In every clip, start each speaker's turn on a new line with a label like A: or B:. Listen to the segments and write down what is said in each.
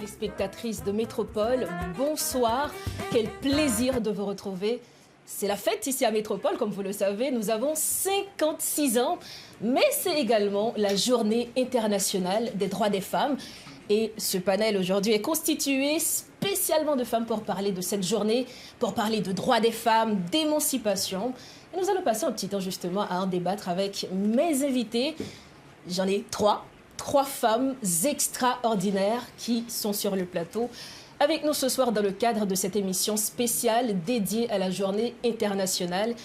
A: téléspectatrices de Métropole, bonsoir. Quel plaisir de vous retrouver. C'est la fête ici à Métropole, comme vous le savez. Nous avons 56 ans, mais c'est également la journée internationale des droits des femmes. Et ce panel aujourd'hui est constitué spécialement de femmes pour parler de cette journée, pour parler de droits des femmes, d'émancipation. Et nous allons passer un petit temps justement à en débattre avec mes invités. J'en ai trois femmes extraordinaires qui sont sur le plateau avec nous ce soir dans le cadre de cette émission spéciale dédiée à la journée internationale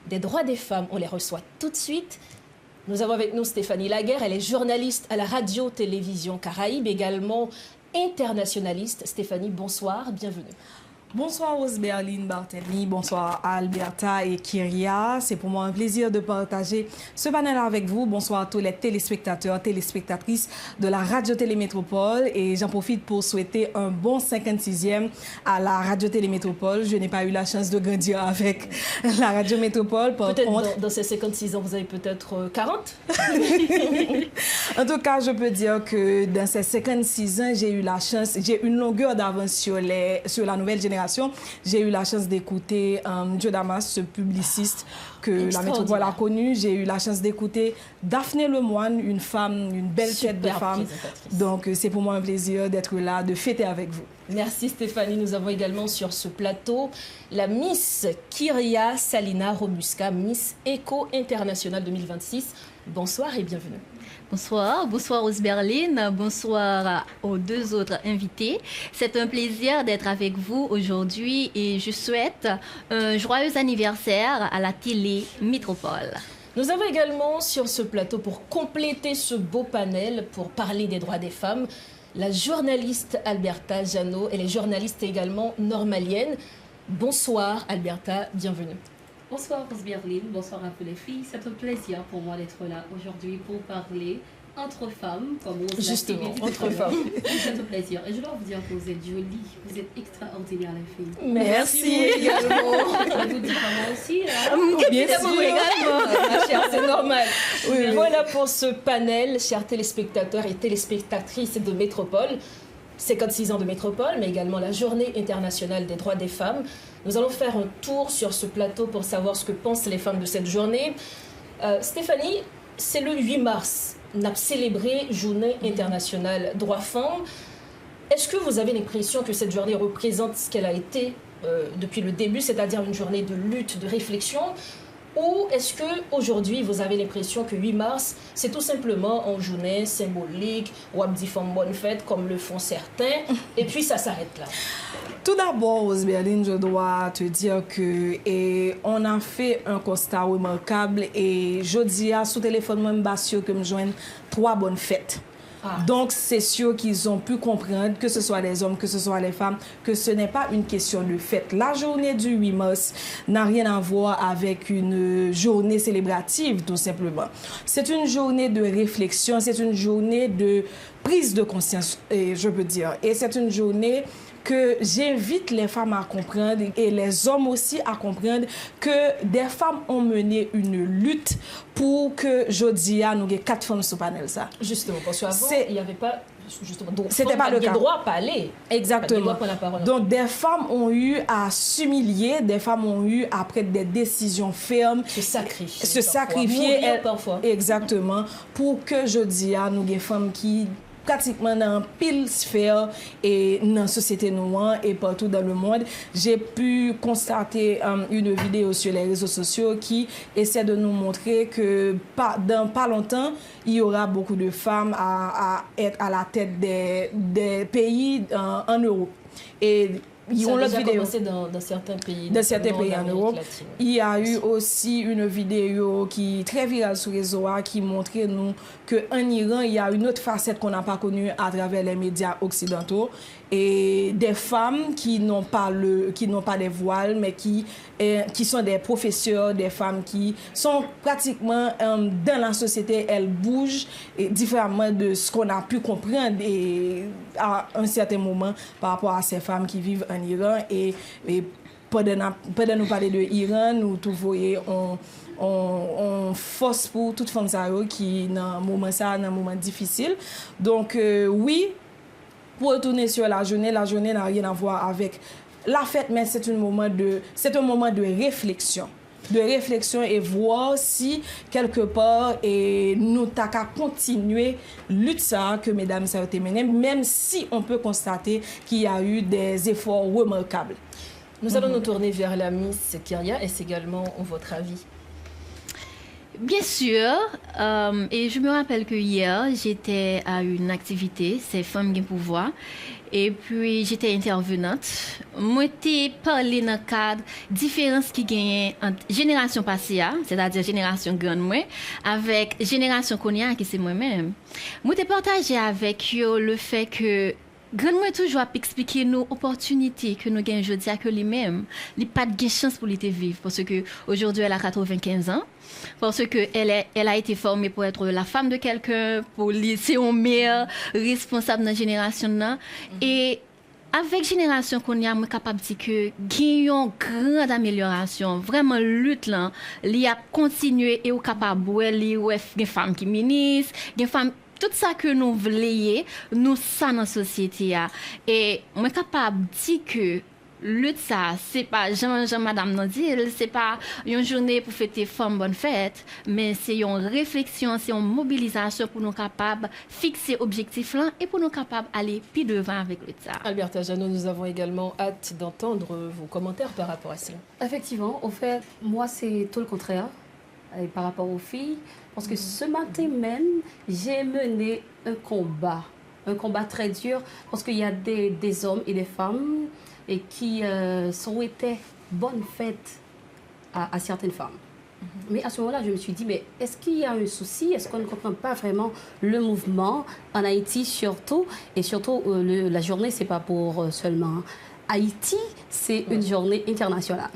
A: des droits des femmes. On les reçoit tout de suite. Nous avons avec nous Stéphanie Laguerre, elle est journaliste à la radio-télévision Caraïbe, également internationaliste. Stéphanie, bonsoir, bienvenue.
B: Bonsoir Rose-Berline Barthélemy, bonsoir Alberta et Kyria. C'est pour moi un plaisir de partager ce panel avec vous. Bonsoir à tous les téléspectateurs, téléspectatrices de la Radio-Télé Métropole. Et j'en profite pour souhaiter un bon 56e à la Radio-Télé Métropole. Je n'ai pas eu la chance de grandir avec la Radio Métropole.
A: Peut-être dans ces 56 ans, vous avez peut-être 40.
B: En tout cas, je peux dire que dans ces 56 ans, j'ai eu la chance, j'ai une longueur d'avance sur la nouvelle génération. J'ai eu la chance d'écouter Joe Damas, ce publiciste que la Métropole a connu. J'ai eu la chance d'écouter Daphné Lemoine, une femme, une belle tête de femme. Donc, c'est pour moi un plaisir d'être là, de fêter avec vous.
A: Merci Stéphanie. Nous avons également sur ce plateau la Miss Kyria Salina Robuska, Miss Éco International 2026. Bonsoir et bienvenue.
C: Bonsoir Rose-Berline, bonsoir aux deux autres invités. C'est un plaisir d'être avec vous aujourd'hui et je souhaite un joyeux anniversaire à la télé Métropole.
A: Nous avons également sur ce plateau, pour compléter ce beau panel, pour parler des droits des femmes, la journaliste Alberta Janot. Elle est journaliste également normalienne. Bonsoir Alberta, bienvenue.
D: Bonsoir Rose-Berline, bonsoir à toutes les filles. C'est un plaisir pour moi d'être là aujourd'hui pour parler entre femmes, comme Rose
A: justement, entre femmes.
D: C'est un plaisir. Et je dois vous dire que vous êtes jolies, vous êtes extraordinaires les filles.
A: Merci également.
D: Je vous dis pas moi aussi.
A: Bien sûr, également. Ma chère, c'est normal. Oui, voilà pour ce panel, chers téléspectateurs et téléspectatrices de Métropole. 56 ans de Métropole, mais également la Journée internationale des droits des femmes. Nous allons faire un tour sur ce plateau pour savoir ce que pensent les femmes de cette journée. Stéphanie, c'est le 8 mars. On a célébré Journée internationale droits femmes. Est-ce que vous avez l'impression que cette journée représente ce qu'elle a été depuis le début, c'est-à-dire une journée de lutte, de réflexion? Ou est-ce qu'aujourd'hui, vous avez l'impression que 8 mars, c'est tout simplement une journée symbolique, ou un petit femme bonne fête, comme le font certains, et puis ça s'arrête là?
B: Tout d'abord, Rose-Berline, je dois te dire on a fait un constat remarquable et je dis à sous téléphone, même Bassio, que me joignent 3 bonnes fêtes. Donc, c'est sûr qu'ils ont pu comprendre, que ce soit les hommes, que ce soit les femmes, que ce n'est pas une question de fête. La journée du 8 mars n'a rien à voir avec une journée célébrative, tout simplement. C'est une journée de réflexion, c'est une journée de prise de conscience, je peux dire. Et c'est une journée que j'invite les femmes à comprendre et les hommes aussi à comprendre que des femmes ont mené une lutte pour que aujourd'hui, nous ayons 4 femmes sur le panel. Ça.
A: Justement, parce qu'avant, il n'y avait pas...
B: C'était pas le cas.
A: Droit à parler.
B: Exactement. Donc, des femmes ont eu à s'humilier, des femmes ont eu à prendre des décisions fermes. Se sacrifier.
A: Parfois.
B: Exactement. Pour que aujourd'hui, nous ayons des femmes qui pratiquement dans pile sphère et dans la société noire et partout dans le monde. J'ai pu constater une vidéo sur les réseaux sociaux qui essaie de nous montrer que dans pas longtemps, il y aura beaucoup de femmes à être à la tête des pays en Europe. Et
A: ils ont déjà commencé dans certains pays.
B: Dans certains pays en Europe. Il y a eu aussi une vidéo qui est très virale sur les réseaux qui montrait nous qu'en Iran, il y a une autre facette qu'on n'a pas connue à travers les médias occidentaux. Et des femmes qui n'ont pas des voiles, mais qui sont des professeurs, des femmes qui sont pratiquement dans la société, elles bougent différemment de ce qu'on a pu comprendre à un certain moment par rapport à ces femmes qui vivent en Iran. Et pendant nous parler de l'Iran, nous tout voyons on force pour toutes femmes qui dans un moment difficile. Donc oui, pour retourner sur la journée n'a rien à voir avec la fête, mais c'est un moment de réflexion. De réflexion et voir si quelque part et nous t'as qu'à continuer lutte ça que mesdames ça a été mené, même si on peut constater qu'il y a eu des efforts remarquables.
A: Nous allons nous tourner vers la Miss Kyria. Est-ce également votre avis?
C: Bien sûr, et je me rappelle que hier, j'étais à une activité, c'est Femmes qui pouvoir, et puis j'étais intervenante. Moi, j'ai parlé dans le cadre différence qui gagne entre génération passée, c'est-à-dire génération grande moi, avec génération Konya, qui c'est moi-même. Moi, j'ai partagé avec eux le fait que grand-moi toujours expliquer nos opportunités que nous gagnons aujourd'hui à que lui-même, il n'a pas de chance pour les vivre parce que aujourd'hui elle a 95 ans, parce que elle a été formée pour être la femme de quelqu'un, pour laisser une mère responsable dans la génération là et avec génération qu'on a, moi capable de dire que gagnons grande amélioration, vraiment lutte là, il a continué et au capable des femmes qui ministres, des femmes tout ça que nous voulons, nous ça dans la société. Et je suis capable de dire que lutte ça, c'est pas Jean Madame n'a dit, c'est pas une journée pour fêter femmes bonne fête, mais c'est une réflexion, c'est une mobilisation pour nous capables de fixer objectif là et pour nous capables d'aller plus devant avec lutte ça.
A: Alberta Janot, nous avons également hâte d'entendre vos commentaires par rapport à cela.
D: Effectivement, au fait, moi c'est tout le contraire par rapport aux filles. Parce que ce matin même, j'ai mené un combat très dur, parce qu'il y a des hommes et des femmes et qui souhaitaient bonne fête à certaines femmes. Mais à ce moment-là, je me suis dit, mais est-ce qu'il y a un souci? Est-ce qu'on ne comprend pas vraiment le mouvement en Haïti surtout? Et surtout, la journée, ce n'est pas pour seulement Haïti, c'est une journée internationale.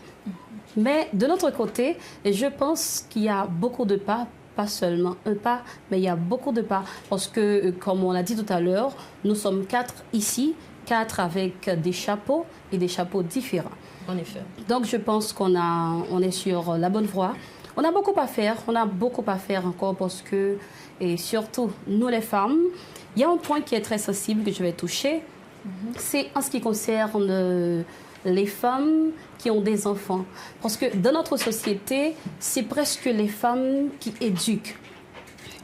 D: Mais de notre côté, je pense qu'il y a beaucoup de pas seulement un pas, mais il y a beaucoup de pas. Parce que, comme on l'a dit tout à l'heure, nous sommes 4 ici, 4 avec des chapeaux et des chapeaux différents.
A: En effet.
D: Donc, je pense on est sur la bonne voie. On a beaucoup à faire encore parce que, et surtout, nous les femmes, il y a un point qui est très sensible que je vais toucher. C'est en ce qui concerne les femmes qui ont des enfants. Parce que dans notre société, c'est presque les femmes qui éduquent.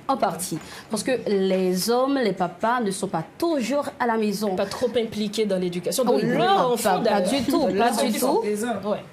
D: En partie. Parce que les hommes, les papas ne sont pas toujours à la maison.
A: Pas trop impliqués dans l'éducation de
D: leur
A: leur enfant.
D: Pas du tout.
A: Ouais.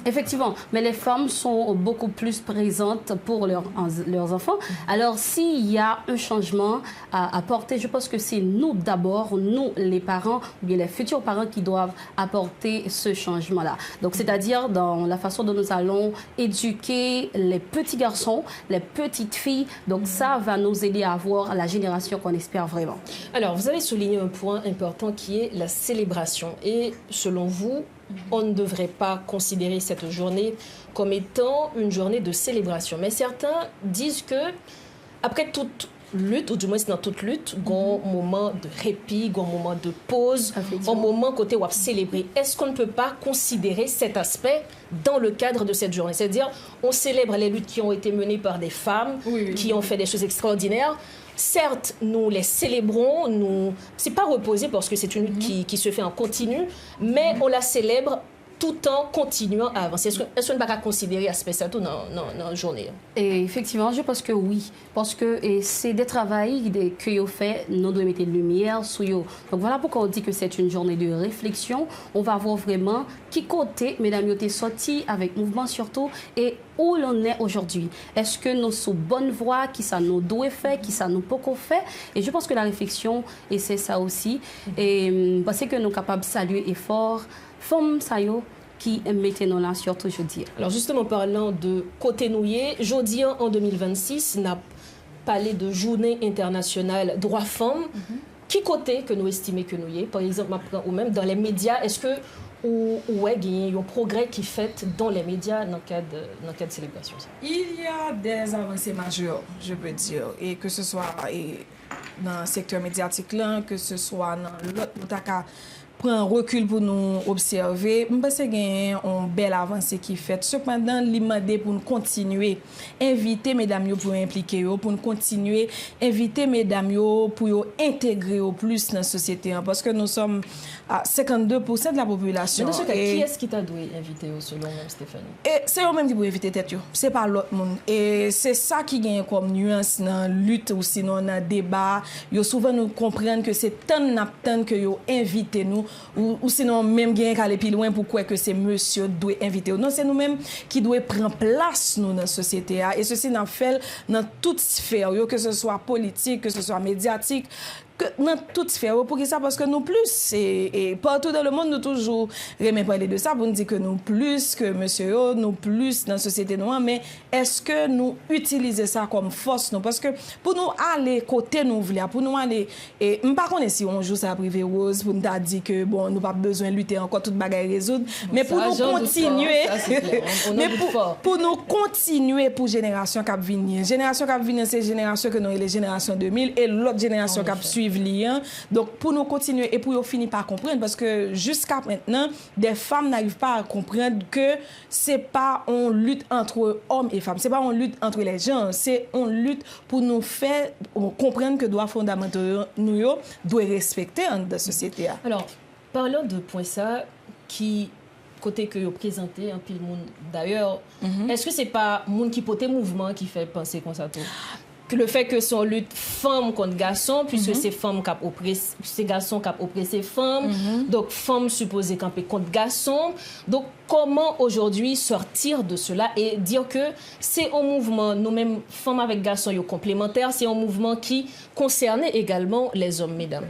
D: Effectivement. Mais les femmes sont beaucoup plus présentes pour leurs enfants. Alors, s'il y a un changement à apporter, je pense que c'est nous d'abord, nous les parents, ou bien les futurs parents qui doivent apporter ce changement-là. Donc, c'est-à-dire dans la façon dont nous allons éduquer les petits garçons, les petites filles. Donc, ça va nous aider à avoir la génération qu'on espère vraiment.
A: Alors, vous avez souligné un point important qui est la célébration. Et selon vous, on ne devrait pas considérer cette journée comme étant une journée de célébration. Mais certains disent que, après toute lutte, ou du moins c'est dans toute lutte, il y a un moment de répit, il y a un moment de pause, un moment côté où on célébrer. Est-ce qu'on ne peut pas considérer cet aspect dans le cadre de cette journée? C'est-à-dire, on célèbre les luttes qui ont été menées par des femmes, qui ont fait des choses extraordinaires. Certes, nous les célébrons, c'est pas reposé parce que c'est une lutte qui se fait en continu, mais on la célèbre tout en continuant à avancer. Est-ce qu'on ne peut pas considérer l'aspect ça tout dans la journée?
D: Et effectivement, je pense que oui. Parce que c'est des travails que vous fait, nous devons mettre de lumière sur eux. Donc voilà pourquoi on dit que c'est une journée de réflexion. On va voir vraiment qui côté, mesdames, vous êtes sortis avec mouvement surtout, et où l'on est aujourd'hui. Est-ce que nous sommes bonne voie, qui ça nous doit faire, qui ça nous peut faire? Et je pense que la réflexion, et c'est ça aussi, et parce que nous sommes capables de saluer effort, femmes ça qui mettent nous là surtout aujourd'hui.
A: Alors justement, parlant de côté nouillé, jeudi en 2026 n'a parlé de journée internationale droits femmes. Qui côté que nous estimons que nous y est? Par exemple, ou même dans les médias, est-ce que il y a un progrès qui fait dans les médias dans le cadre de célébration?
B: Il y a des avancées majeures, je peux dire, et que ce soit dans le secteur médiatique là, que ce soit dans l'autre prend recul pour nous observer, je pense qu'il y a une belle avancée qui est faite. Cependant, il m'a demandé pour nous continuer, inviter mesdames pour impliquer, pour nous continuer, inviter mesdames pour intégrer au plus dans la société. Parce que nous sommes à 52% de la population.
A: Mais dans ce cas, qui est-ce qui t'a dû inviter selon même Stéphanie?
B: Et c'est eux-mêmes qui peuvent inviter tête, c'est pas l'autre monde. Et c'est ça qui gagne comme nuance dans la lutte ou sinon dans le débat. Yo souvent nous comprennent que c'est tant que yo invité nous ou sinon même gagne qu'aller plus loin pourquoi que c'est monsieur doit inviter. Non, c'est nous-mêmes qui doit prendre place nous dans la société et ceci n'a fait dans toute sphère, que ce soit politique, que ce soit médiatique, dans toute sphère. Pour ça, parce que nous plus, et partout dans le monde, nous toujours remet parler de ça, pour nous dire que nous plus que monsieur, nous plus dans la société noire, mais est-ce que nous utilisons ça comme force, nous? Parce que pour nous aller côté nous voulons, pour nous aller, et je ne sais pas si on joue ça privé rose, pour nous dire que bon, nous pas besoin de lutter encore toute bagaille résoudre, mais pour nous continuer, mais pour nous continuer pour génération qui vient. Génération qui vient, c'est génération que nous les générations 2000 et l'autre génération qui suit liens. Donc, pour nous continuer et pour finir par comprendre, parce que jusqu'à maintenant, des femmes n'arrivent pas à comprendre que c'est pas une lutte entre hommes et femmes, c'est pas une lutte entre les gens, c'est une lutte pour nous faire comprendre que droits fondamentaux nous doivent respecter dans la société.
A: Alors, parlons de point ça qui côté que vous présentez un peu le monde d'ailleurs, est-ce que c'est pas monde qui porte mouvement qui fait penser comme ça tout? Que le fait que son lutte femme contre garçon, puisque c'est femmes qui oppressent, c'est garçons qui oppressent les femmes, donc femmes supposées camper contre garçons. Donc comment aujourd'hui sortir de cela et dire que c'est un mouvement, nous-mêmes femmes avec garçons, ils sont complémentaires, c'est un mouvement qui concerne également les hommes, mesdames.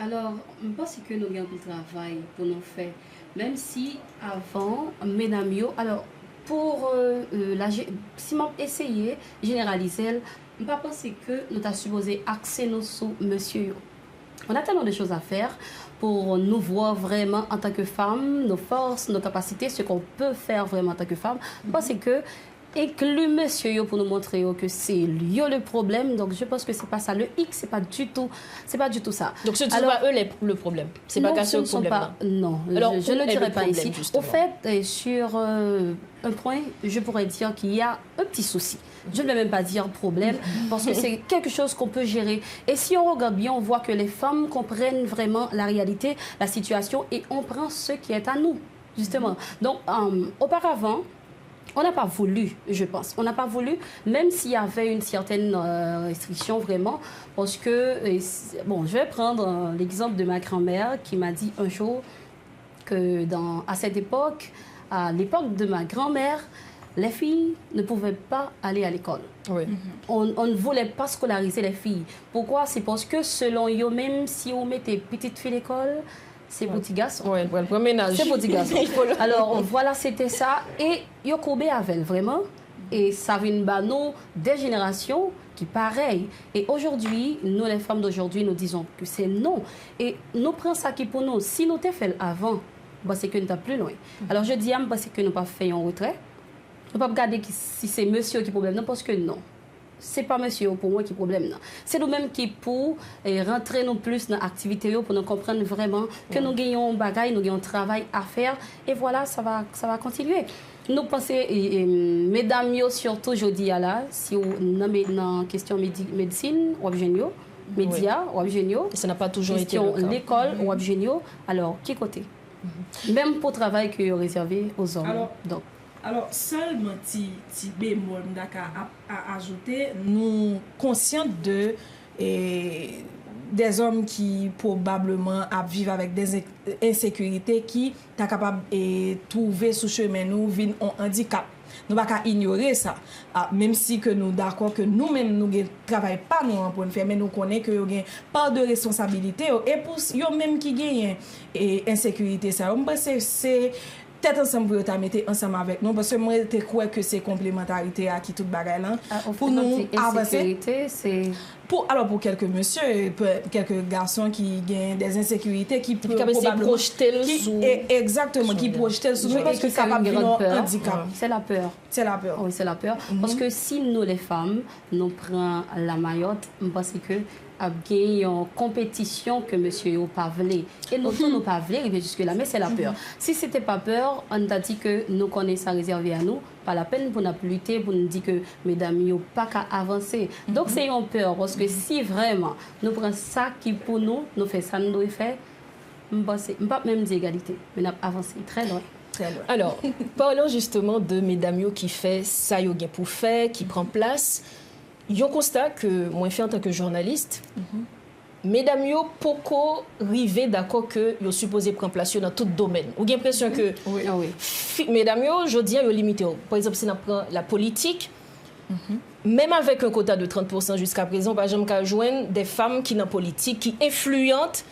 D: Alors, je pense que nous avons un travail pour nous faire, même si avant, mesdames, alors pour si on essayer de généraliser, je ne pense que nous avons supposé axer nous sur monsieur. On a tellement de choses à faire pour nous voir vraiment en tant que femmes, nos forces, nos capacités, ce qu'on peut faire vraiment en tant que femme. Je pense que inclus monsieur pour nous montrer que c'est lui le problème. Donc je pense que c'est pas ça. Le X, c'est pas du tout ça.
A: Donc ce ne sont pas eux le problème. C'est pas cassé le problème.
D: Non, alors, je ne dirais pas ici. Justement. Au fait, sur un point, je pourrais dire qu'il y a un petit souci. Je ne vais même pas dire problème, parce que c'est quelque chose qu'on peut gérer. Et si on regarde bien, on voit que les femmes comprennent vraiment la réalité, la situation, et on prend ce qui est à nous, justement. Donc, auparavant, on n'a pas voulu, je pense. On n'a pas voulu, même s'il y avait une certaine restriction vraiment, parce que, bon, je vais prendre l'exemple de ma grand-mère qui m'a dit un jour que à cette époque, à l'époque de ma grand-mère, les filles ne pouvaient pas aller à l'école.
A: Oui.
D: On ne voulait pas scolariser les filles. Pourquoi? C'est parce que selon eux, même si on mettait petite fille à l'école, c'est petit garçon.
A: Oui, le ménage.
D: C'est petit garçon. Alors voilà, c'était ça. Et yo courbé avec elle, vraiment. Et ça vient de nous des générations qui pareil. Et aujourd'hui, nous les femmes d'aujourd'hui, nous disons que c'est non. Et nous prenons ça qui pour nous. Si nous t'ai fait avant, bah, c'est que nous sommes plus loin. Alors je dis, bah, c'est que nous pas fait un retrait. Nous ne pouvons pas regarder si c'est monsieur qui est problème, non, parce que non. Ce n'est pas monsieur pour moi qui est problème. C'est nous-mêmes qui pour rentrer nous plus dans l'activité pour nous comprendre vraiment que nous gagnons un bagage, nous gagnons un travail à faire. Et voilà, ça va continuer. Nous pensons, mesdames, surtout aujourd'hui, là, si vous avez une question médecine, ou géniaux, médias, ou géniaux,
A: ça n'a pas toujours été
D: l'école, ou géniaux, alors, qui côté? Même pour le travail qui est réservé aux hommes.
B: Alors, seulement petit bémol à ajouter, nous conscients des hommes qui probablement vivent avec des insécurités qui sont capables de trouver sous chemin nous un handicap. Nous ne pouvons pas ignorer ça. Même si que nous d'accord que nous-mêmes nous ne travaillons pas nous pour le faire, mais nous connaissons que nous avons part de responsabilité. Et pour eux-mêmes qui gagnent insécurité, ça, c'est peut-être ensemble pour mettre ensemble avec nous parce que moi je crois que c'est complémentarité à qui toute bagaille là pour nous avancer.
D: C'est
B: pour quelques messieurs, quelques garçons qui gagnent des insécurités qui peuvent
A: projeter le sous
B: exactement qui projeter le sous et qui capable de handicap.
D: C'est la peur.
B: C'est la peur.
D: Oui, c'est la peur parce que si nous les femmes nous prenons la maillotte, parce que a gagné en compétition que monsieur n'a pas voulu. Et nous n'avons pas voulu arriver jusque-là, mais c'est la peur. Si ce n'était pas peur, on a dit que nous connaissons réservé à nous. Pas la peine pour nous lutter, pour nous dire que mesdames, n'ont pas qu'à avancer. Donc c'est une peur, parce que si vraiment nous prenons ça qui pour nous, nous faisons ça, nous devons faire, je ne vais pas même dire égalité, mais nous avancer très loin.
A: Alors, parlons justement de mesdames qui fait ça yo pour faire, qui prend place. Yo constat que moi fait en tant que journaliste, mesdames yo poko rivé d'accord que yo supposé prendre place dans tout domaine. Ou j'ai l'impression que mesdames yo jodi yo limité. Par exemple, si on prend la politique, même avec un quota de 30% jusqu'à présent, par exemple, on joindre des femmes qui dans politique, qui influentes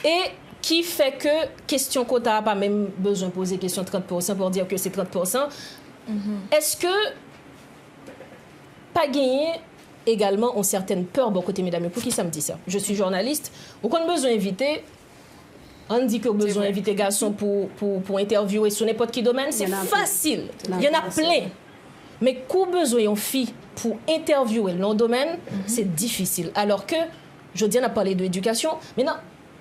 A: et qui fait que question quota n'a pas même besoin de poser question 30% pour dire que c'est 30%. Est-ce que pas gagner également ont certaines peurs bon côté mesdames? Pour qui ça me dit ça? Je suis journaliste. Ou qu'on a besoin d'inviter, on dit que besoin d'inviter garçons pour interviewer sur n'importe quel domaine, c'est facile. Il y en a plein. Mais qu'on besoin d'une fille pour interviewer dans le domaine, c'est difficile. Alors que, je dis, on a parlé d'éducation, maintenant,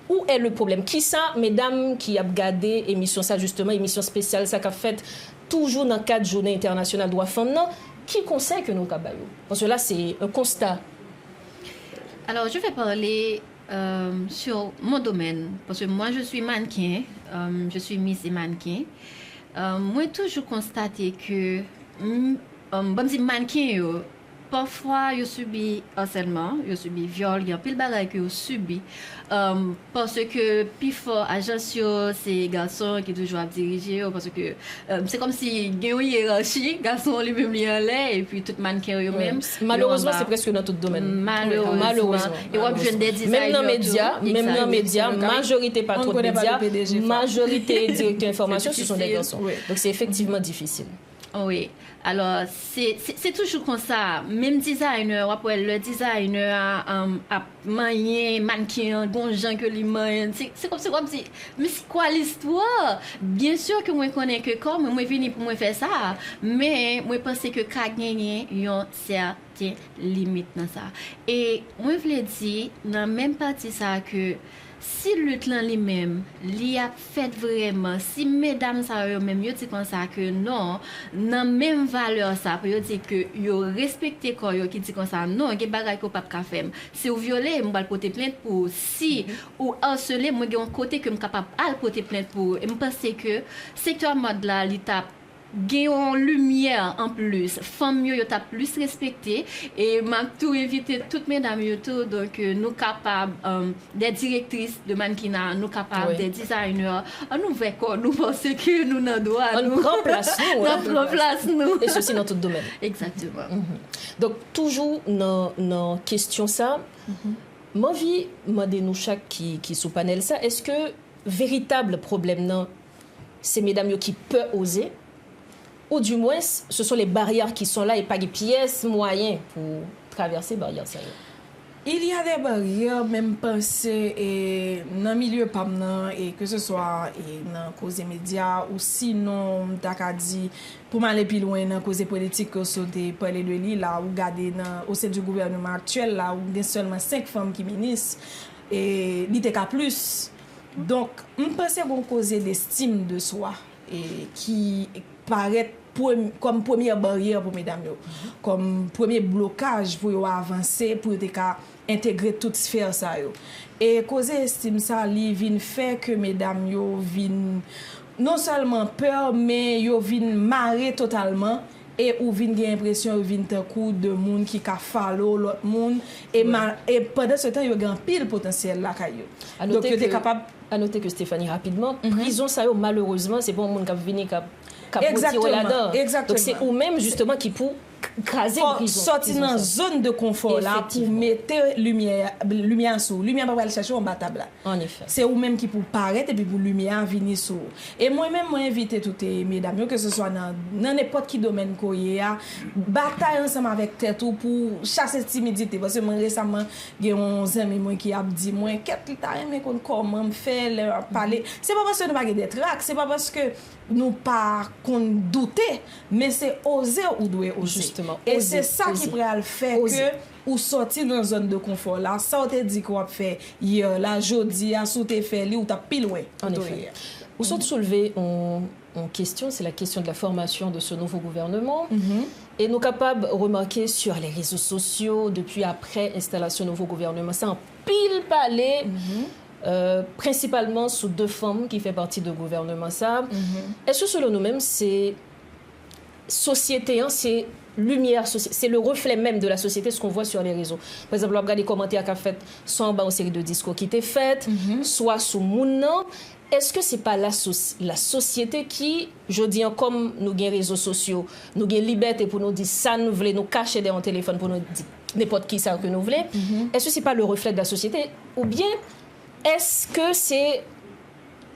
A: où est le problème? Qui ça, mesdames, qui a regardé émission ça justement, émission spéciale, ça qu'a fait toujours dans le cadre de Journée internationale droits femmes, non? Qui conseille que nous cabayons? Parce que là, c'est un constat.
C: Alors, je vais parler sur mon domaine. Parce que moi, je suis mannequin. Je suis Miss et mannequin. Moi, j'ai toujours constaté que mannequin, parfois, je subis harcèlement, je subis viol, il y a pile de bagages que je subis. Parce que, plus fort, agence, c'est les garçons qui toujours dirigé. Parce que c'est comme si il y a une hiérarchie, garçons lui-même li en l'air, et puis tout mannequin eux-mêmes.
A: Malheureusement, c'est presque dans tout domaine.
C: Malheureusement. Et on jeune des designers.
A: Même dans les médias, majorité patron de médias, majorité directeur d'information, ce sont des garçons. Donc c'est effectivement difficile.
C: Oui, alors c'est toujours comme ça. Même designer, après le designer a manié mannequin, bon gens que lui magne. C'est comme si, mais c'est quoi l'histoire? Bien sûr que moi connais que comme moi venu pour moi faire ça, mais moi pense que qu'a gagné yon certaines limites dans ça. Et moi voulais dire dans même partie ça que si lutte là lui-même, li a fait vraiment, si mesdames ça eux-même yo dit comme ça que non, nan même valeur ça pour yo dire que yo respecter corps yo qui dit comme ça non, gen bagay ko pas ka faire. Si ou violer, moi va porter plainte pour si ou harceler, moi gen un côté que me capable à porter plainte pour. Et me penser que secteur mode là, l'état gagnons lumière en plus, femmes yo t'a plus respecté et m'a tout invité toutes mesdames yo tout donc nous capables des directrices de mannequinat, nous capables des designers, nous veut nous pensons que nous n'en droit
A: nous remplace
C: nous
A: et ceci dans tout domaine.
C: Exactement.
A: Donc toujours dans question ça, moi vie demander nous chaque qui sous panel ça, est-ce que véritable problème non c'est mesdames yo qui peuvent oser ou du moins, ce sont les barrières qui sont là et pas des pièces moyens pour traverser les barrières.
B: Il y a des barrières, même pensées dans le milieu PAM, et que ce soit dans les causes médias ou sinon, t'as dit, pour m'aller plus loin dans les causes politiques, que ce soit parler de lui, là, ou garder au sein du gouvernement actuel, là, où il y a seulement 5 femmes qui ministres, et il y a plus. Donc, je pense qu'il y a une cause d'estime de soi et qui paraît comme première barrière pour mesdames, comme premier blocage pour avancer, pour intégrer toute sphère. Et cause estime ça, li vin fait que mesdames vin non seulement peur, mais yo vin marrer totalement. Et ou vin gen impression vin tan coup de monde qui ka follow l'autre monde et pendant ce temps yo gen pile potentiel là kayo. Donc yo était capable
A: à noter que Stéphanie rapidement prison ça malheureusement c'est pas un monde qui vini
B: exactement là-dedans.
A: Donc c'est ou même justement qui pour craser prison
B: sortir dans zone de confort là pour mettre lumière sur lumière pas aller chercher en bas table là.
A: En effet.
B: C'est ou même qui pour paraître et puis pour lumière venir sur. Et moi même moi inviter toutes les mesdames que ce soit dans n'importe qui domaine koye a bataille ensemble avec tête pour chasser timidité parce que moi récemment j'ai un ami moi qui a dit moi qu'est-ce que t'as aimé comment faire parler. C'est pas parce que nous pas des tracts, c'est pas parce que nous pas qu'on doutait, mais c'est oser ou doit oser.
A: Justement,
B: et
A: oser,
B: c'est ça
A: oser.
B: qui pourrait le faire
A: Oser.
B: que ou sortir dans une zone de confort là. Ça on te dit qu'on va faire hier, là, jeudi, à sous te fait ou t'as pile loin.
A: En effet. Vous souhaitez soulever en question, c'est la question de la formation de ce nouveau gouvernement. Et nous sommes capables de remarquer sur les réseaux sociaux, depuis après installation du nouveau gouvernement, c'est un pile palais, principalement sous 2 femmes qui font partie du gouvernement. Est-ce que selon nous-mêmes, c'est société, hein, c'est lumière, c'est le reflet même de la société, ce qu'on voit sur les réseaux. Par exemple, on regarde les commentaires qu'a fait, soit en bas une série de discours qui étaient faits, soit sous Mouna. Est-ce que c'est pas la société qui, je dis, comme nous avons les réseaux sociaux, nous avons liberté pour nous dire ça, nous voulons nous cacher derrière un téléphone pour nous dire n'importe qui ça que nous voulons. Est-ce que c'est pas le reflet de la société? Ou bien, est-ce que c'est...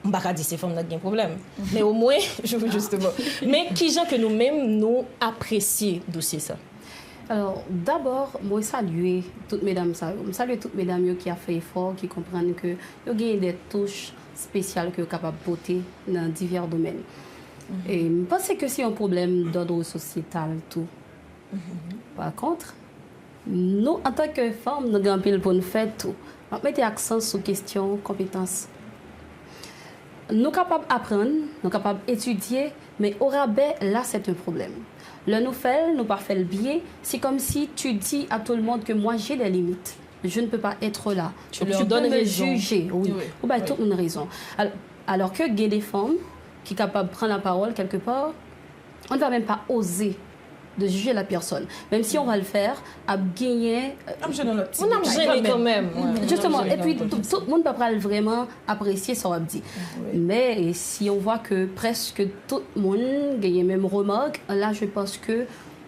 A: On ne va pas dire ces femmes n'ont un problème. Mais au moins, je veux justement... Mais qui gens que nous-mêmes, nous apprécions d'où c'est ça?
D: Alors, d'abord, moi, saluer toutes mesdames, saluer toutes mesdames qui ont fait effort, qui comprennent que il y a des touches spéciales que sont capables de porter dans divers domaines. Et je pense que c'est un problème d'ordre sociétal, tout. Par contre, nous, en tant que femmes, nous avons un pile pour nous faire tout. On met l'accent sur la question compétences. Nous sommes capables d'apprendre, nous sommes capables d'étudier, mais au rabais, là, c'est un problème. Le nous fait, nous pas fait le bien, c'est comme si tu dis à tout le monde que moi, j'ai des limites. Je ne peux pas être là.
A: Tu leur donnes
D: peux me
A: raison.
D: juger. Oui.
A: Oui.
D: Ou bien, toute une raison. Alors que il y a des femmes qui sont capables de prendre la parole quelque part, on ne va même pas oser de juger la personne. Même si on va le faire, à gagner...
B: On a
A: gêné quand même. Ouais,
D: Justement, et puis tout le monde ne peut pas vraiment apprécier ce qu'on dit. Mais si on voit que presque tout le monde gagne les mêmes remarques, là je pense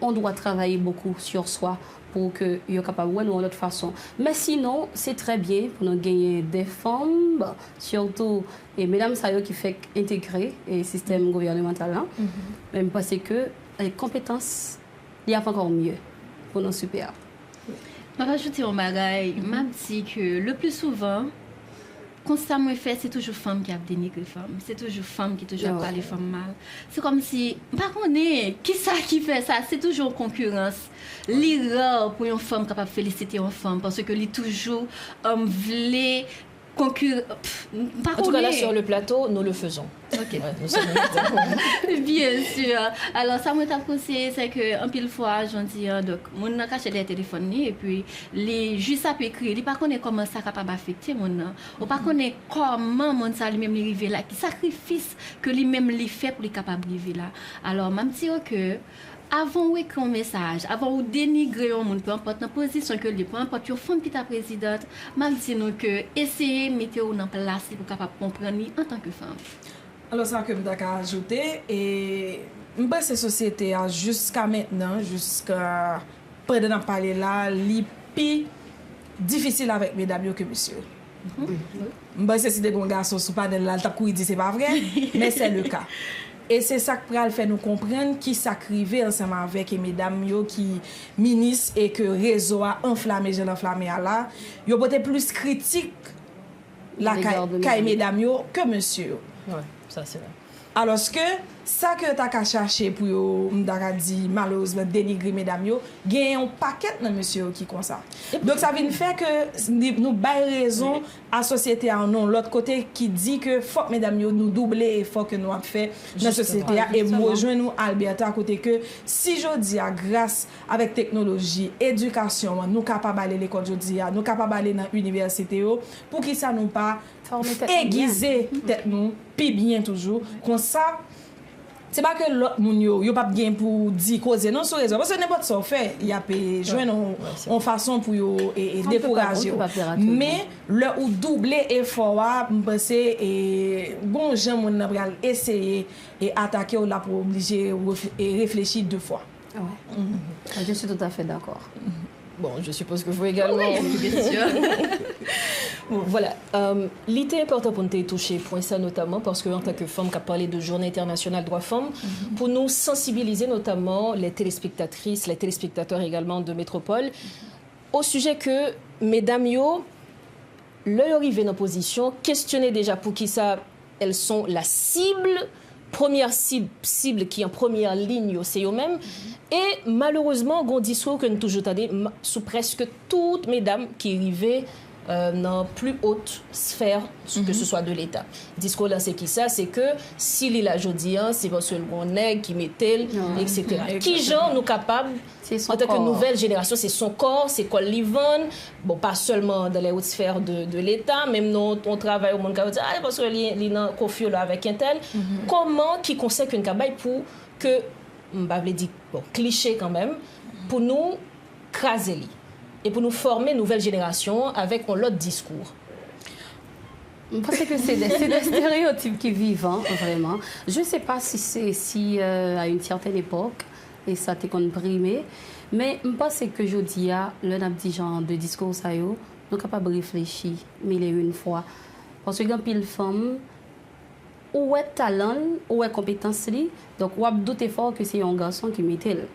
D: qu'on doit travailler beaucoup sur soi pour que soient capable de voir de l'autre façon. Mais sinon, c'est très bien pour nous gagner des femmes, surtout, et mesdames, ça qui fait intégrer le système gouvernemental. Là. Même parce que les compétences, il y a encore mieux pour nos super.
C: Je vais rajouter un bagage. Je m'a dit que le plus souvent, constamment fait, c'est toujours femme qui a dénigré femme. C'est toujours femme qui toujours parlé femme mal. C'est comme si, par contre, qui ça qui fait ça? C'est toujours une concurrence. L'erreur pour une femme capable de féliciter une femme parce que les toujours voulait concurrence.
A: En tout cas, là, sur le plateau, nous le faisons.
C: Ok.
A: Ouais, nous sommes
C: Bien sûr. Alors, ça m'a conseillé, c'est que un pile fois, j'en dis, donc, mon a caché les téléphones et puis les juste à écrire, il pas connaît comment ça capable affecter mon nom. On pas connaît comment mon ça lui même arrivé là, qui sacrifice que lui même lui fait pour lui capable arriver là. Alors, même si que avant ou écrire un message, avant ou dénigrer un monde, peu importe la position que lui, peu importe une femme qui est présidente, même si nous que essayer de mettre en place pour capable comprendre en tant que femme.
B: Alors, ça que je vais ajouter, et cette société, jusqu'à maintenant, jusqu'à pendant de parler là, c'est plus difficile avec mesdames que monsieur. C'est si des garçons sous panel là, il dit c'est pas vrai, mais c'est le cas. Et c'est ça qui va faire nous comprendre qui s'acrivait ensemble avec les mesdames qui ministres et que le réseau a enflammé, j'ai enflammé là. Ils ont peut-être plus critique la mesdames que monsieur.
A: Ouais, ça c'est vrai.
B: Alors que ça que tu as cherché pour dire malheureusement dénigrer mesdames, il y a un paquet de monsieur qui comme ça. Donc ça vient faire que nous baillons raison à la société en non l'autre côté qui dit que faut que mesdames nous doubler et faut que nous avons fait dans la société et rejoindre nous Alberta à côté que si je dis grâce avec technologie, éducation, nous capables d'aller à l'école je dis nous capables d'aller dans l'université pour que ça nous pas aiguiser tête nous puis bien toujours comme ça. C'est pas que l'autre moun yo pas bien pour dire causer non sur raison parce que n'importe ça fait il y a joindre en façon pour yo et décourager mais le ou doubler effort penser et bon gens moun n'a pas essayer et attaquer ou là pour obliger et réfléchir 2 fois.
D: Je suis tout à fait d'accord.
A: Bon, je suppose que vous également.
C: Oui, bien sûr.
A: Bon, voilà. L'idée important pour nous toucher, point ça notamment, parce qu'en tant que femme qui a parlé de Journée internationale droits femmes, pour nous sensibiliser notamment les téléspectatrices, les téléspectateurs également de Métropole, au sujet que, mesdames, leur arrivée dans position, questionner déjà pour qui ça, elles sont la cible première cible qui est en première ligne, c'est eux-mêmes. Et malheureusement, on discours que nous toujours entendons sous presque toutes mesdames qui arrivaient dans plus haute sphère, que ce soit de l'État. Discours là, c'est qui ça? C'est que s'il est là aujourd'hui, c'est parce que le nègre qui mettait, etc. Qui genre nous capables, en tant que nouvelle génération, c'est son corps, c'est quoi l'Yvonne, bon, pas seulement dans les hautes sphères de l'État, même nous, on travaille au monde qui dit, ah, parce que il est en conflit là avec un tel. Comment qui conseille qu'une cabaye pour que, je vais dire, bon, cliché quand même, pour nous craser lui et pour nous former une nouvelle génération avec un autre discours.
D: Parce que c'est des stéréotypes qui vivent, hein, vraiment. Je ne sais pas si à une certaine époque, et ça t'est comprimé, mais je pense que je dis, le petit genre de discours, ça y est, nous sommes capables de réfléchir mille et une fois. Parce que quand il y a une femme, où est talent, où est compétence, donc on a doute fort que c'est un garçon qui met elle.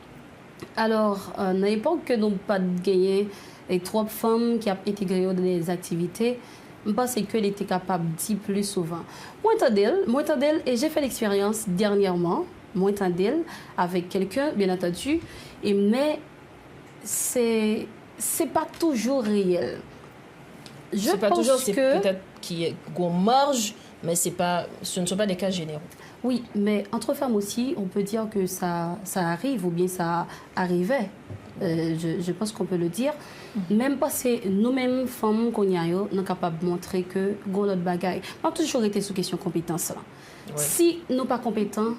D: Alors, à l'époque que nous n'avons pas gagné et trois femmes qui ont intégré dans les activités, je pense qu'elle était capable de dire plus souvent. Moi, d'elle, et j'ai fait l'expérience dernièrement, moi, d'elle, avec quelqu'un, bien entendu, mais c'est pas toujours réel.
A: Je pense pas toujours, c'est peut-être qu'il y a une marge, mais ce ne sont pas des cas généraux.
D: Oui, mais entre femmes aussi, on peut dire que ça arrive ou bien ça arrivait. Je pense qu'on peut le dire. Même parce que nous-mêmes, femmes, qu'on y a, nous sommes capables de montrer que nous avons bagaille. On a toujours été sous question de compétence. Oui. Si nous ne sommes pas compétents,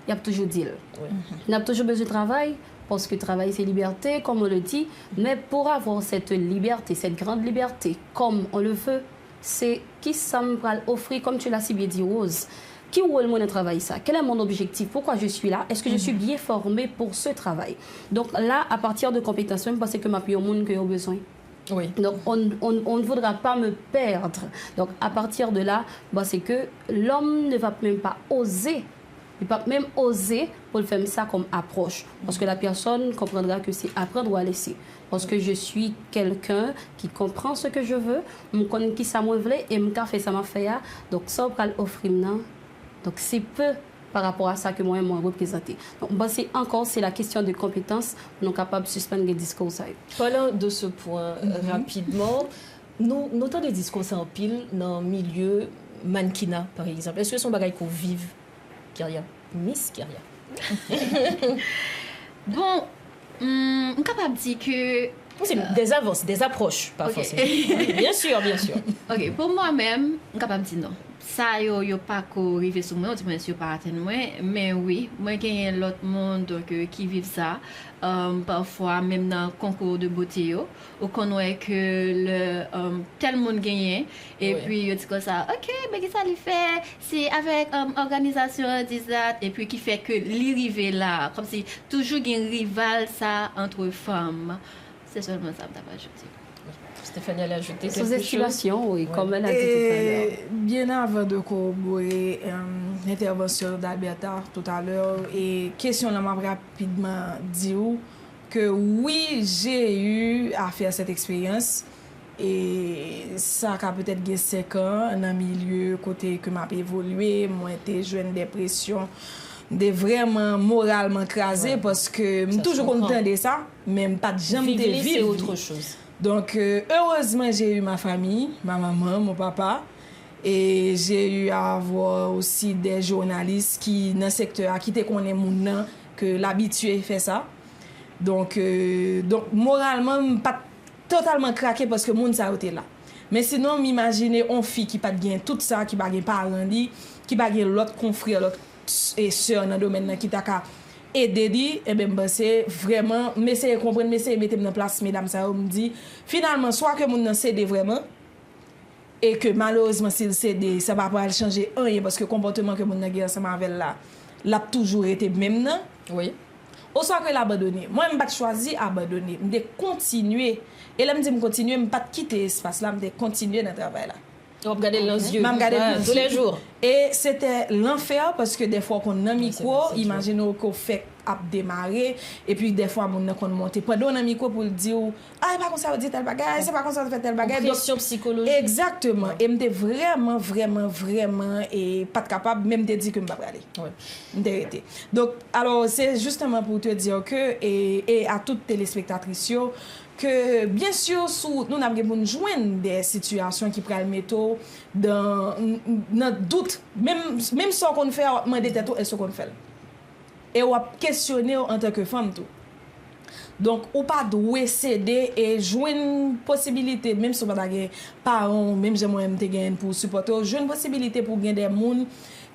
D: il y a toujours deal. Oui. On a toujours besoin de travail, parce que travail, c'est liberté, comme on le dit. Mais pour avoir cette liberté, cette grande liberté, comme on le veut, c'est qui ça me va offrir, comme tu l'as si bien dit, Rose. Qui est mon travail ça? Quel est mon objectif? Pourquoi je suis là? Est-ce que je suis bien formée pour ce travail? Donc là, à partir de compétences, même parce que ma plus au monde que j'ai besoin. Oui. Donc on ne voudra pas me perdre. Donc à partir de là, c'est que l'homme ne va même pas oser. Il ne va même oser pour le faire ça comme approche. Parce que la personne comprendra que c'est apprendre ou à laisser. Parce que je suis quelqu'un qui comprend ce que je veux, je connais qui ça me veut et je fais ça m'a fait. Donc ça, on va l'offrir. Donc c'est peu par rapport à ça que moi représenter. Donc c'est la question de compétences, nous sommes capables de suspendre les discours.
A: Parlant de ce point rapidement, nous avons des discours en pile dans le milieu mannequinat par exemple. Est-ce que son bagage qu'on vive Kyria? Miss Kyria.
C: Bon, on est capable de dire que
A: c'est des avances, des approches, pas forcément. Bien sûr, bien sûr.
C: Ok, pour moi-même, on est capable de dire non. Ça, yo pas arrivé sur moi, je ne suis pas atteint moi, mais oui, moi j'ai l'autre monde qui vit ça. Parfois, même dans le concours de beauté, on connaît que tel monde gagne, et puis on dit comme ça, ok, mais qu'est-ce que ça lui fait? C'est avec organisation d'ISAT, et puis qui fait que l'arrivée là, comme si toujours il y a un rival ça entre femmes. C'est seulement ça que je vais ajouter.
A: Stéphanie a ajouté
D: quelque chose. Oui, comme elle a dit tout à l'heure.
B: Bien avant de corroborer l'intervention d'Alberta tout à l'heure, et question là m'a rapidement dit que oui, j'ai eu à faire cette expérience et ça a peut-être 5 ans dans un milieu côté que m'a évolué, moi été jeune dépression, de vraiment moralement crasé parce que je toujours content de ça, même pas de jamais vivre
A: c'est autre chose.
B: Donc, heureusement, j'ai eu ma famille, ma maman, mon papa. Et j'ai eu à avoir aussi des journalistes qui, dans le secteur, qui te connaissent mon nom, que l'habitué fait ça. Donc moralement, pas totalement craqué parce que le monde ça été là. Mais sinon, m'imaginer une fille qui n'a pas gagné tout ça, qui n'a pas gagné parents, qui n'a pas gagné l'autre confrère, l'autre soeur dans le domaine qui t'a aider dit c'est vraiment m'essayer comprendre m'essayer mettre en place mesdames ça me dit finalement soit que mon cédé vraiment et que malheureusement s'il cédé ça va pas changer rien parce que le comportement que mon a ensemble avec là l'a toujours été même non oui au soit que l'abandonner moi me pas choisi abandonner me continuer et là me dit me continuer me pas quitter espace là me continuer dans travail là
A: on regarder dans les yeux
B: tous
A: les jours
B: Et c'était l'enfer parce que des fois qu'on a un micro,
A: c'est
B: imaginez qu'on fait à démarrer et puis des fois on a monté pendant un micro pour dire ah pas comme ça on dit tel bagage, c'est pas comme ça on fait tel bagage.
A: Pression psychologique.
B: Exactement. Et m'était vraiment et pas capable même de dire que me pas aller. Ouais. Donc alors c'est justement pour te dire que et à toutes téléspectatrices que bien sûr nous avons pour nous joindre des situations qui prennent métaux dans notre doute même ce qu'on fait demander tête et ce qu'on fait et on va questionner en tant que femme tout. Donc ou pas doit céder et joindre une possibilité même si on pas des parents même j'ai moi-même te gagne pour supporter joindre une possibilité pour gagner des gens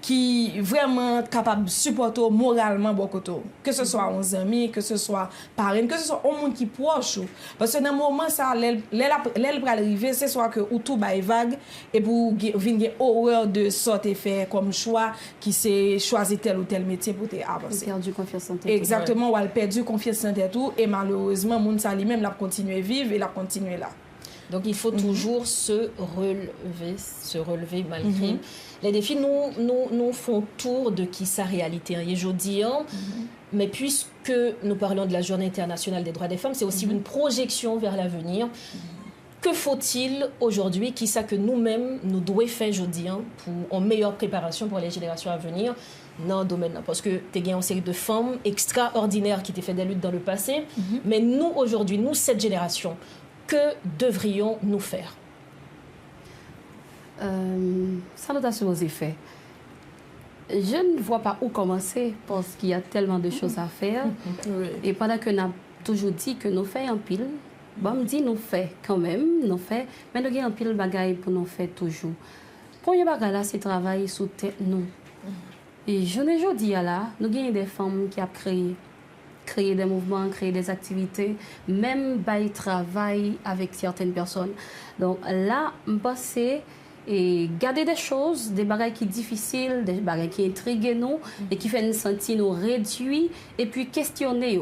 B: qui vraiment capable de supporter moralement beaucoup, que ce soit un ami, que ce soit parents, que ce soit un monde qui proche, parce que dans le moment ça l'aile pour arriver c'est soit que ou tout bail vague et pour venir horreur de sorte faire comme choix qui c'est choisir tel ou tel métier pour te avancer.
D: Perdu confiance en toi.
B: Exactement, ou elle perdu confiance en tout et malheureusement monde ça lui-même l'a continuer vivre et l'a continuer là.
A: Donc il faut toujours se relever malgré. Les défis nous font tour de qui sa réalité est aujourd'hui. Mais puisque nous parlons de la Journée internationale des droits des femmes, c'est aussi une projection vers l'avenir. Que faut-il aujourd'hui qui ça que nous-mêmes nous devons faire aujourd'hui pour en meilleure préparation pour les générations à venir dans le domaine là, parce que tu as une série de femmes extraordinaires qui t'ont fait des luttes dans le passé, mais nous aujourd'hui, nous cette génération, que devrions-nous faire?
D: Salutations aux effets. Je ne vois pas où commencer parce qu'il y a tellement de choses à faire. Et pendant que nous avons toujours dit que nous faisons un pile, bon, me dit nous faisons quand même, nous faisons, mais nous avons un pile de bagaille pour nous faire toujours. Premier bagage là, c'est travailler sous tête nous. Et je ne dis là, nous avons des femmes qui ont créer des mouvements, créer des activités, même bail travail avec certaines personnes. Donc là, je pense et garder des choses, des bagages qui sont difficiles, des bagages qui intriguent nous et qui font nous sentir nous réduits et puis questionner.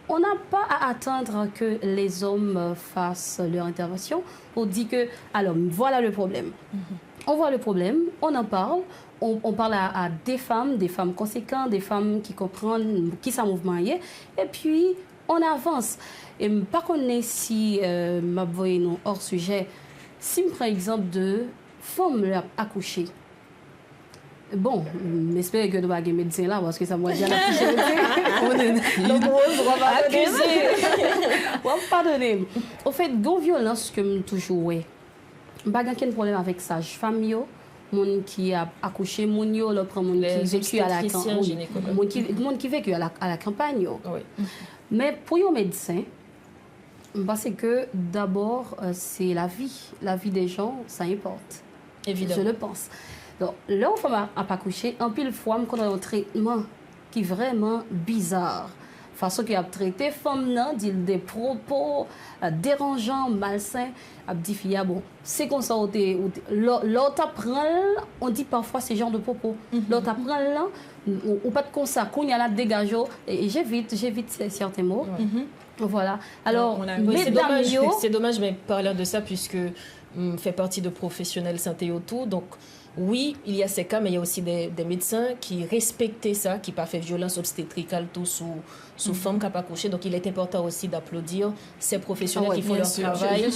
D: On n'a pas à attendre que les hommes fassent leur intervention pour dire que, alors, voilà le problème. On voit le problème, on en parle, on parle à des femmes conséquentes, des femmes qui comprennent qui ça mouvement est, et puis on avance. Et par contre, si m'a voyé nous hors sujet, si je prends exemple de femmes accouchées. Bon, j'espère que nous n'avons pas de médecin là, parce que ça m'a déjà accouché. Donc, on va pardonner. En fait, il y a une violence que je toujours ouais. Je n'ai pas de problème avec ça. Je famille, mon qui a accouché, mon qui vécu à la campagne, mon qui vécu à la campagne. Oui. Mais pour les médecins, parce que d'abord c'est la vie des gens, ça importe. Évidemment. Je le pense. Donc là où femme a pas couché, en pile fois on a un traitement qui est vraiment bizarre. Façon qu'il a traité femme nan dit des propos dérangeants, malsains, a dit bon, c'est comme ça l'autre apprend, on dit parfois ce genre de propos. L'autre apprend là, ou pas de comme ça, qu'on y a là dégage et j'évite certains mots. Voilà. Alors
A: c'est dommage mais parlant de ça puisque fait partie de professionnels santé autour donc oui, il y a ces cas, mais il y a aussi des médecins qui respectaient ça, qui n'ont pas fait violence obstétricale tout sous femme qui n'a pas couché. Donc, il est important aussi d'applaudir ces professionnels qui font leur travail.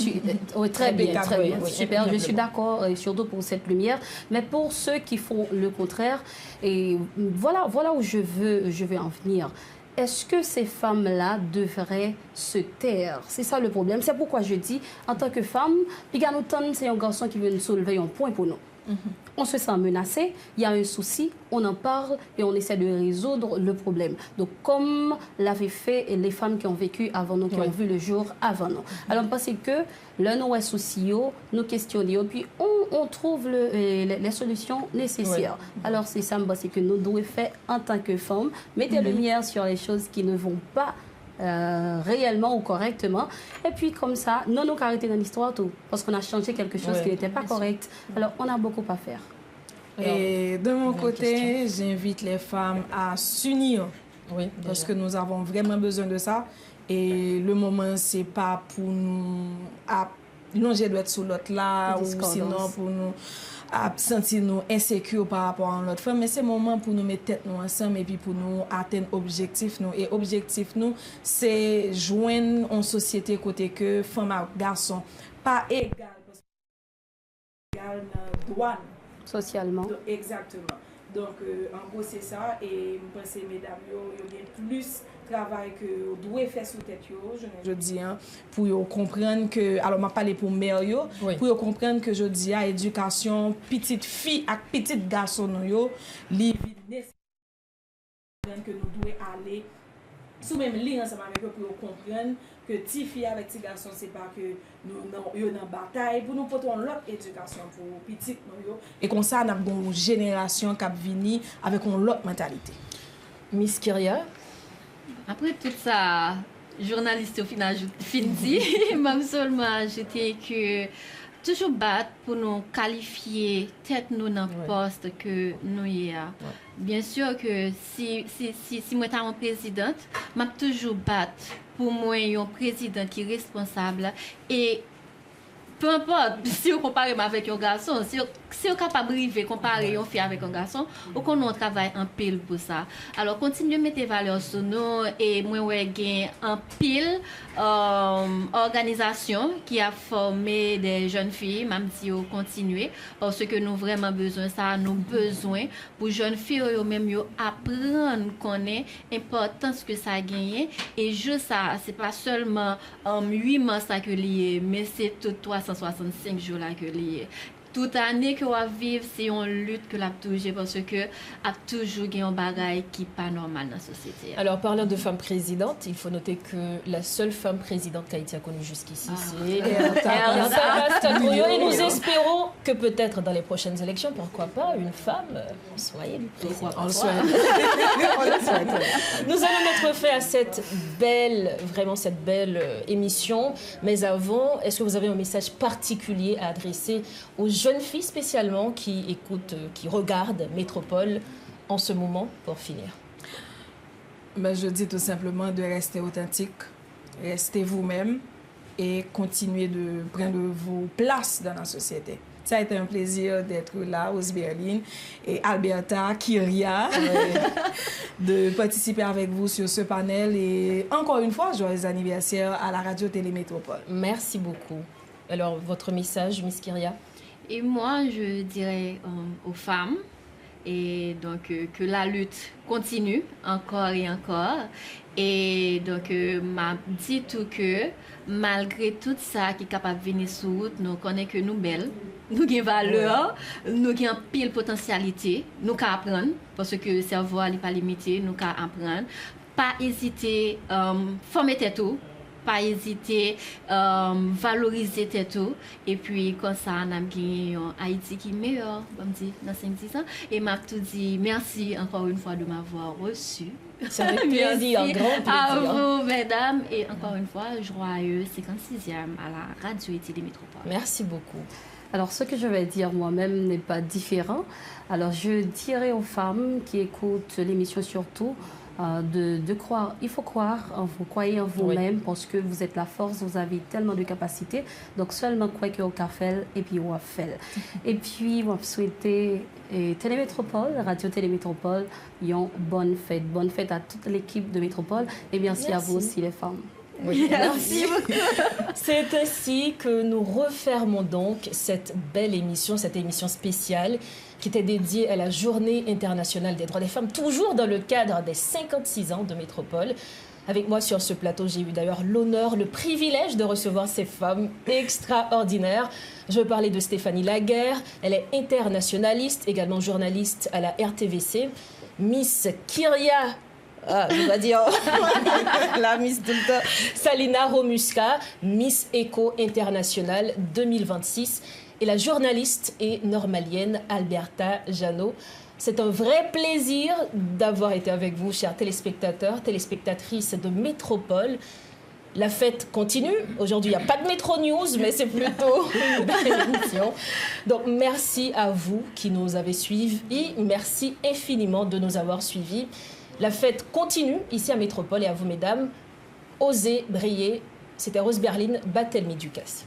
D: Très bien. Super, je suis d'accord, surtout pour cette lumière. Mais pour ceux qui font le contraire, et voilà où je veux en venir. Est-ce que ces femmes-là devraient se taire? C'est ça le problème. C'est pourquoi je dis, en tant que femme, c'est un garçon qui veut nous soulever un point pour nous. On se sent menacé, il y a un souci, on en parle et on essaie de résoudre le problème. Donc, comme l'avaient fait les femmes qui ont vécu avant nous, qui ont vu le jour avant nous. Alors, je pense que là, nous avons souci, nous questionnons, puis on trouve les solutions nécessaires. Alors, c'est ça, c'est que nous devons faire en tant que femmes, mettre lumière sur les choses qui ne vont pas réellement ou correctement. Et puis comme ça, nous arrêter dans l'histoire tout. Parce qu'on a changé quelque chose qui n'était pas correct. Alors on a beaucoup à faire.
B: Et de mon côté, j'invite les femmes à s'unir. Oui, parce que nous avons vraiment besoin de ça. Et le moment, c'est pas pour nous à longer doit sous l'autre là ou sinon pour nous à sentir nous insécures par rapport à l'autre femme, mais c'est le moment pour nous mettre tête nous ensemble et puis pour nous atteindre objectif nous. Et objectif nous, c'est joindre une société côté que femme et garçon pas égal, parce que égal dans droit.
D: Socialement.
B: Donc, exactement. Donc, en gros, c'est ça. Et je pense que mesdames, il y a plus travail que vous devez faire sous tête, je dis, hein, pour comprendre que, alors, je parle pour mère,
A: Oui.
B: pour comprendre que je dis, éducation, petite fille et petite garçon, les que nous devons aller sous même ligne ensemble avec eux pour comprendre que petite fille avec petit garçon, c'est pas que nous sommes dans bataille, pour nous porter l'autre éducation pour petite nous. Et comme ça, nous avons une génération qui vient avec une autre mentalité.
A: Miss Kyria,
C: Après tout ça, journaliste au final, fin dit, même seulement ajouter que toujours battre pour nous qualifier tête nous dans le poste que nous y a. Bien sûr que si moi j'étais une présidente, m'a toujours battre pour moi un président qui est responsable et peu importe si on compare avec un garçon, si on est capable de comparer une fille avec un garçon, on travaille en pile pour ça. Alors, continuez de mettre valeurs sur nous et moi, j'ai un pile organisation qui a formé des jeunes filles, même si on continue, parce que nous avons vraiment besoin ça, nous avons besoin pour jeunes filles même apprendre connaître l'importance que ça a gagné et juste ça, c'est pas seulement 8 mois ça que lié, mais c'est tout 365 jours là que lié. Toute année que on va vivre, c'est une lutte que l'a toujours parce que a toujours un bagage qui n'est pas normal dans la société.
A: alors parlant de femme présidente, il faut noter que la seule femme présidente qu'Haïti a connue jusqu'ici, c'est Erta Koyo. Et nous espérons que peut-être dans les prochaines élections, pourquoi pas, une femme soit élue présidente.
B: On le souhaite.
A: Nous allons mettre fin à cette belle émission. Mais avant, est-ce que vous avez un message particulier à adresser aux jeunes filles spécialement qui écoutent, qui regardent Métropole en ce moment pour finir?
B: Ben, je dis tout simplement de rester authentique, restez vous-même et continuez de prendre vos places dans la société. Ça a été un plaisir d'être là, aux Berlin, et Alberta, Kyria, de participer avec vous sur ce panel. Et encore une fois, joyeux anniversaire à la radio Télé Métropole.
A: Merci beaucoup. Alors, votre message, Miss Kyria?
C: Et moi, je dirais aux femmes et donc que la lutte continue encore et encore. Et donc, m'a dit tout que malgré tout ça qui est capable de venir sur route, nous connaissons que nous belles, nous avons valeur, nous avons pile potentialité, nous avons apprendre parce que le cerveau n'est pas limité, nous avons apprendre. Pas hésiter, former tête tout. Pas hésiter, valoriser tout et puis comme ça on a gagné Haïti qui est meilleur dans 5-10 ans et m'a tout dit merci encore une fois de m'avoir reçu.
A: C'est un plaisir, un grand plaisir.
C: À vous mesdames et encore une fois joyeux 56e à la radio et Télé Métropole.
A: Merci beaucoup.
D: Alors, ce que je vais dire moi-même n'est pas différent. Alors, je dirais aux femmes qui écoutent l'émission surtout de croire. Il faut croire en vous, croyez en vous-même parce que vous êtes la force, vous avez tellement de capacités. Donc, seulement croyez qu'on a fait et puis on a fait. Et puis, on souhaite Télémétropole, Radio Télémétropole, une bonne fête. Bonne fête à toute l'équipe de Métropole et merci à vous aussi, les femmes.
A: Oui, merci beaucoup. C'est ainsi que nous refermons donc cette belle émission, cette émission spéciale qui était dédiée à la Journée internationale des droits des femmes, toujours dans le cadre des 56 ans de Métropole. Avec moi sur ce plateau, j'ai eu d'ailleurs l'honneur, le privilège de recevoir ces femmes extraordinaires. Je veux parler de Stéphanie Laguerre, elle est internationaliste, également journaliste à la RTVC. Miss Kyria, je vais dire la Miss tout le temps. Salina Romuska, Miss Eco International 2026. Et la journaliste et normalienne Alberta Janot. C'est un vrai plaisir d'avoir été avec vous, chers téléspectateurs, téléspectatrices de Métropole. La fête continue. Aujourd'hui, il n'y a pas de Métro News, mais c'est plutôt une belle émission. Donc, merci à vous qui nous avez suivis. Merci infiniment de nous avoir suivis. La fête continue ici à Métropole et à vous, mesdames. Osez briller. C'était Rose Berlin, Batelmi Ducasse.